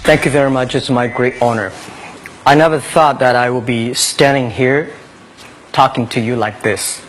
Thank you very much. It's my great honor. I never thought that I would be standing here talking to you like this.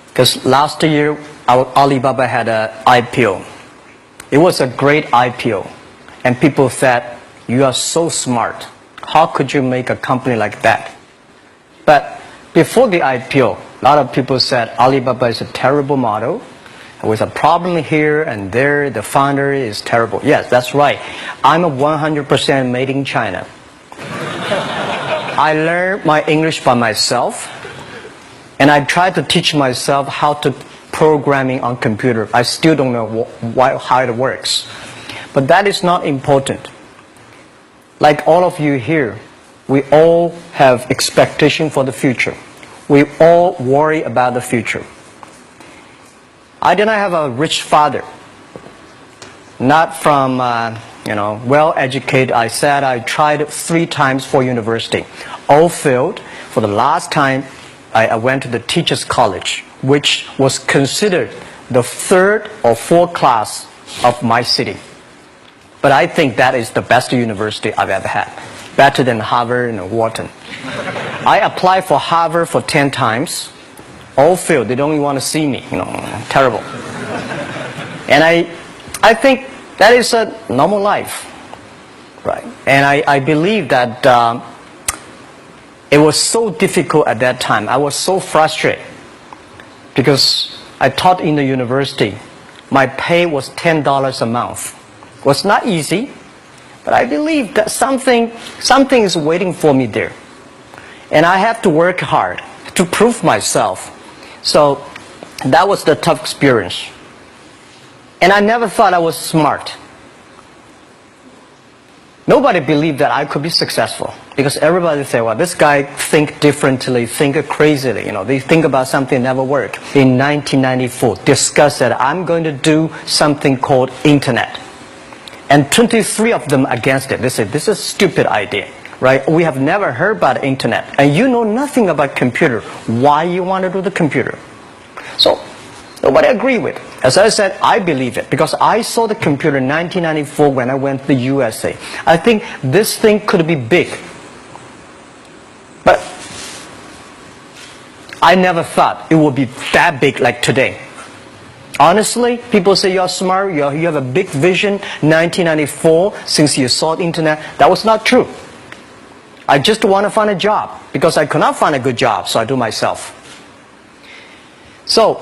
Because last year, Alibaba had an IPO. It was a great IPO. And people said, you are so smart. How could you make a company like that? But before the IPO, a lot of people said Alibaba is a terrible model. With a problem here and there, the founder is terrible. Yes, that's right. I'm a 100% made in China. I learned my English by myself, and I tried to teach myself how to programming on computer. I still don't know how it works. But that is not important. Like all of you here, we all have expectation for the future. We all worry about the future. I did not have a rich father, not from, well-educated. I said I tried 3 times for university. All failed. For the last time, I went to the teacher's college, which was considered the 3rd or 4th class of my city. But I think that is the best university I've ever had. Better than Harvard and Wharton. I applied for Harvard for 10 times. All failed. They don't even want to see me. Terrible. And I think that is a normal life, right? And I believe that it was so difficult at that time. I was so frustrated because I taught in the university. My pay was $10 a month. It was not easy, but I believe that something is waiting for me there, and I have to work hard to prove myself. So that was the tough experience. And I never thought I was smart. Nobody believed that I could be successful. Because everybody said, well, this guy think differently, think crazily. They think about something never work. In 1994, discussed that I'm going to do something called internet. And 23 of them against it. They said, this is a stupid idea. Right? We have never heard about internet, and you know nothing about computer. Why you want to do the computer? So nobody agreed with it. As I said, I believe it because I saw the computer in 1994 when I went to the USA. I think this thing could be big, but I never thought it would be that big like today. Honestly, people say you're smart, you have a big vision. 1994, since you saw the internet, that was not true. I just want to find a job because I could not find a good job, so I do myself. So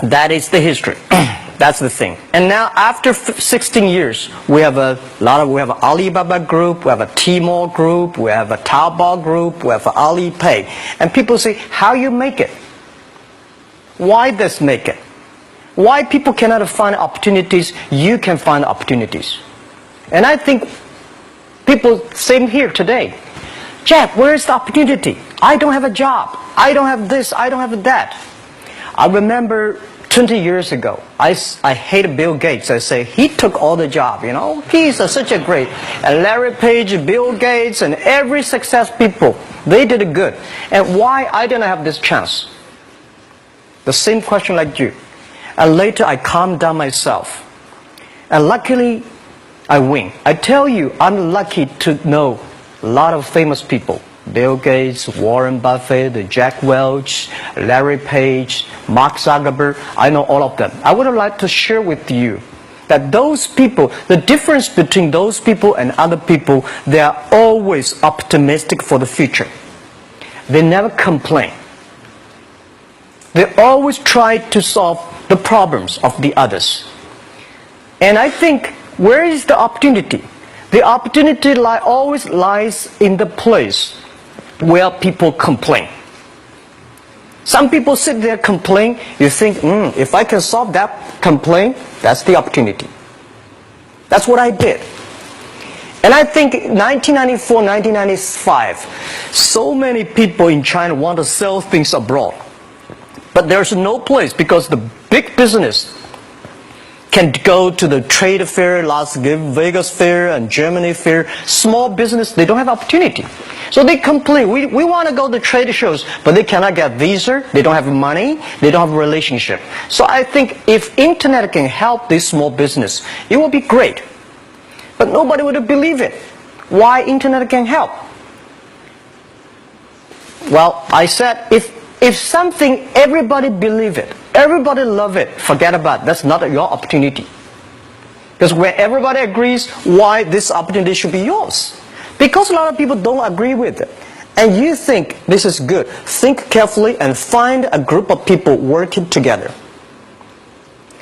that is the history. That's the thing. And now after 16 years, we have an Alibaba group, we have a Tmall group, we have a Taobao group, we have Alipay. And people say, how you make it? Why this make it? Why people cannot find opportunities, you can find opportunities. And I think people, same here today. Jack, where is the opportunity? I don't have a job. I don't have this. I don't have that. I remember 20 years ago, I hated Bill Gates. I say, he took all the job, He's such a great. And Larry Page, Bill Gates, and every success people, they did it good. And why I didn't have this chance? The same question like you. And later I calmed down myself. And luckily, I win. I tell you, I'm lucky to know a lot of famous people. Bill Gates, Warren Buffett, Jack Welch, Larry Page, Mark Zuckerberg. I know all of them. I would like to share with you that those people, the difference between those people and other people, they are always optimistic for the future. They never complain. They always try to solve the problems of the others. And I think, where is the opportunity? The opportunity always lies in the place where people complain. Some people sit there complain. You think, if I can solve that complaint, that's the opportunity. That's what I did. And I think 1994, 1995, so many people in China want to sell things abroad. But there's no place because the big business can go to the trade fair, Las Vegas fair and Germany fair. Small business, they don't have opportunity. So they complain, we want to go to trade shows, but they cannot get visa, they don't have money, they don't have a relationship. So I think if internet can help this small business, it will be great. But nobody would believe it. Why internet can help? Well, I said, if something, everybody believe it, everybody love it, forget about it. That's not your opportunity. Because when everybody agrees, why this opportunity should be yours? Because a lot of people don't agree with it. And you think this is good. Think carefully and find a group of people working together.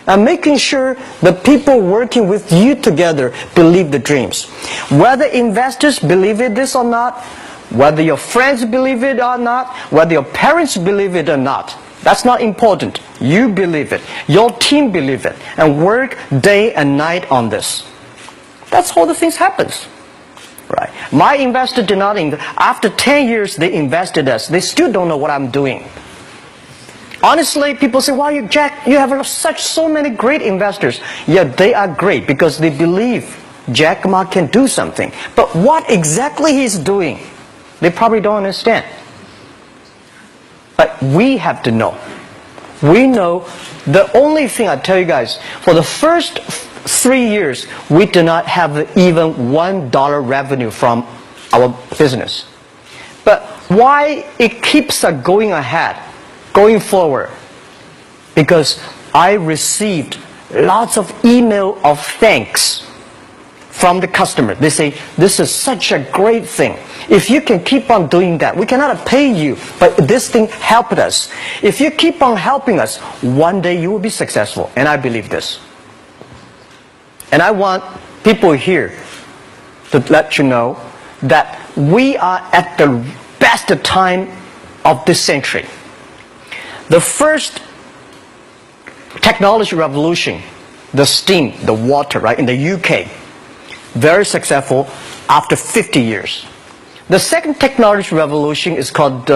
And making sure the people working with you together believe the dreams. Whether investors believe it this or not, whether your friends believe it or not, whether your parents believe it or not, that's not important. You believe it. Your team believe it. And work day and night on this. That's how the things happens. Right. My investor did not after 10 years they invested us. They still don't know what I'm doing. Honestly, people say, "Why you, Jack, you have so many great investors." Yeah, they are great because they believe Jack Ma can do something. But what exactly he's doing, they probably don't understand. But we have to know. We know the only thing I tell you guys, for the first 3 years, we do not have even $1 revenue from our business. But why it keeps us going ahead, going forward? Because I received lots of email of thanks from the customer. They say, "This is such a great thing. If you can keep on doing that, we cannot pay you, but this thing helped us. If you keep on helping us, one day you will be successful." And I believe this. And I want people here to let you know that we are at the best time of this century. The first technology revolution, the steam, the water, right, in the UK, very successful after 50 years. The second technology revolution is called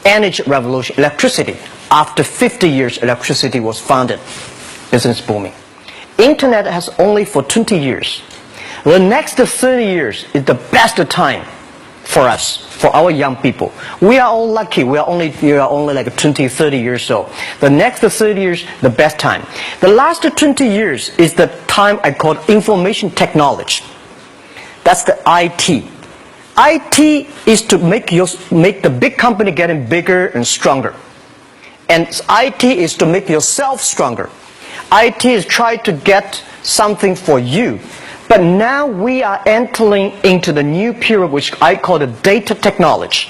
energy revolution, electricity. After 50 years, electricity was founded, business booming. Internet has only for 20 years. The next 30 years is the best time for us, for our young people. We are all lucky. We are only like 20, 30 years old. The next 30 years, the best time. The last 20 years is the time I call information technology. That's the IT. IT is to make the big company getting bigger and stronger. And IT is to make yourself stronger. IT is trying to get something for you. But now we are entering into the new period which I call the data technology.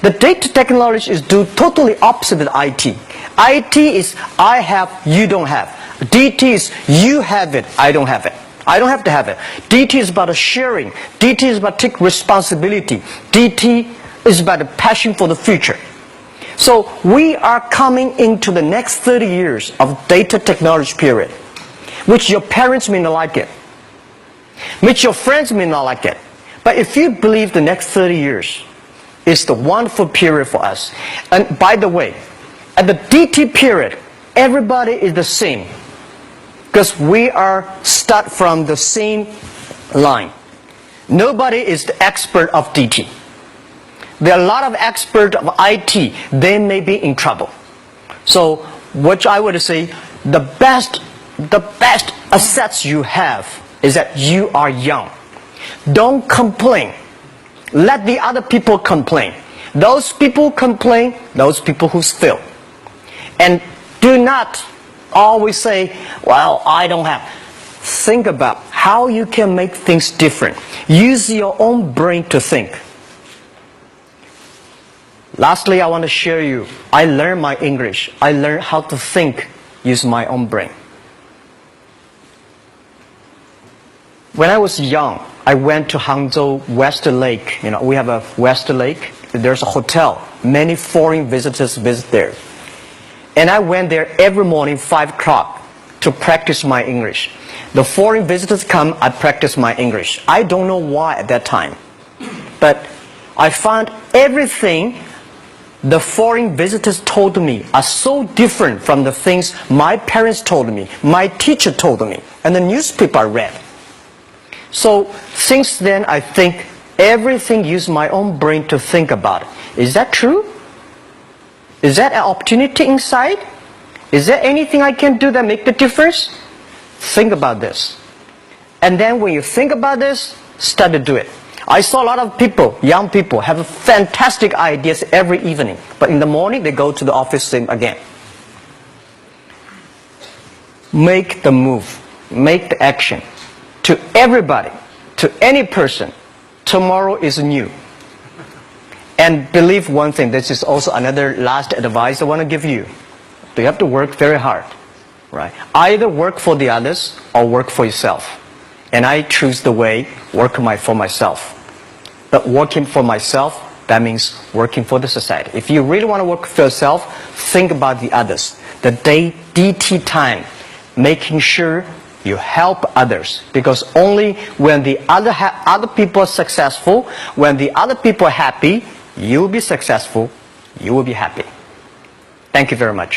The data technology is totally opposite of IT. IT is I have, you don't have. DT is you have it, I don't have it. I don't have to have it. DT is about sharing. DT is about taking responsibility. DT is about the passion for the future. So we are coming into the next 30 years of data technology period, which your parents may not like it, which your friends may not like it. But if you believe the next 30 years is the wonderful period for us. And by the way, at the DT period, everybody is the same. Because we are start from the same line. Nobody is the expert of DT. There are a lot of experts of IT. They may be in trouble. So what I would say, the best assets you have is that you are young. Don't complain. Let the other people complain. Those people complain, those people who fail. And do not always say, "Well, I don't have." Think about how you can make things different. Use your own brain to think. Lastly, I want to share you, I learned my English. I learned how to think using my own brain. When I was young, I went to Hangzhou West Lake. You know, we have a West Lake. There's a hotel. Many foreign visitors visit there. And I went there every morning, 5 o'clock, to practice my English. The foreign visitors come, I practice my English. I don't know why at that time. But I found everything the foreign visitors told me are so different from the things my parents told me, my teacher told me, and the newspaper I read. So since then, I think everything use my own brain to think about it. Is that true? Is that an opportunity inside? Is there anything I can do that make the difference? Think about this. And then when you think about this, start to do it. I saw a lot of people, young people, have fantastic ideas every evening. But in the morning, they go to the office same again. Make the move. Make the action. To everybody, to any person, tomorrow is new. And believe one thing, this is also another last advice I want to give you. You have to work very hard. Right? Either work for the others or work for yourself. And I choose the way, work for myself. But working for myself, that means working for the society. If you really want to work for yourself, think about the others. The DT time, making sure you help others. Because only when the other people are successful, when the other people are happy, you will be successful, you will be happy. Thank you very much.